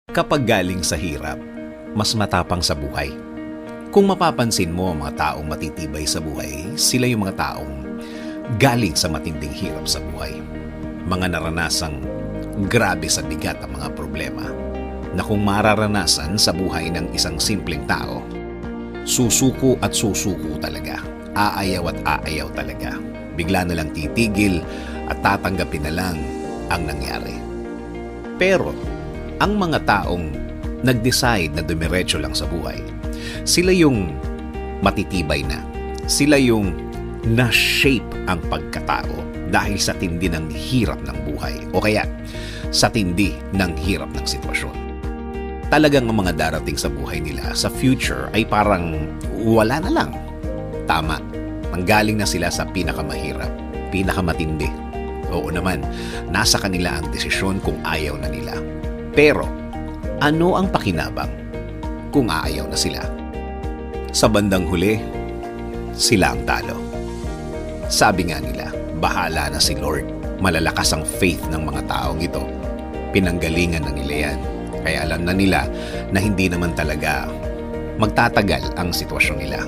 Kapag galing sa hirap, mas matapang sa buhay. Kung mapapansin mo ang mga taong matitibay sa buhay, sila yung mga taong galing sa matinding hirap sa buhay. Mga naranasang grabe sa bigat ang mga problema na kung mararanasan sa buhay ng isang simpleng tao, susuko at susuko talaga. Aayaw at aayaw talaga. Bigla na lang titigil at tatanggapin na lang ang nangyari. Pero ang mga taong nag-decide na dumiretso lang sa buhay, sila yung matitibay na. Sila yung na-shape ang pagkatao dahil sa tindi ng hirap ng buhay o kaya sa tindi ng hirap ng sitwasyon. Talagang ang mga darating sa buhay nila sa future ay parang wala na lang. Tama, manggaling na sila sa pinakamahirap, pinakamatindi. Oo naman, nasa kanila ang desisyon kung ayaw na nila. Pero, ano ang pakinabang kung aayaw na sila? Sa bandang huli, sila ang talo. Sabi nga nila, bahala na si Lord. Malalakas ang faith ng mga taong ito. Pinanggalingan na nila yan. Kaya alam na nila na hindi naman talaga magtatagal ang sitwasyon nila.